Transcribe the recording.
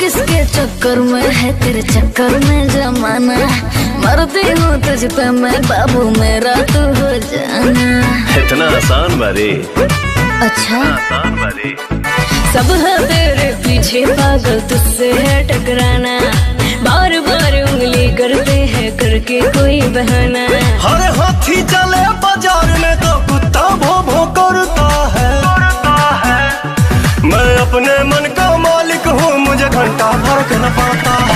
किसके चक्कर में है तेरे चक्कर में जमाना, मरती हूँ तुझ पे मैं बाबू मेरा तू हो जाना। इतना आसान बारी? अच्छा आसान बारी। सब है तेरे पीछे पागल तुझसे है टकराना, बार बार उंगली करते हैं करके कोई बहाना। हर हाथी चले बाजार में तो कुत्ता भौ भौ करता है। मैं अपने मन का मालिक हूँ, मुझे घंटा फर्क न पड़ता है।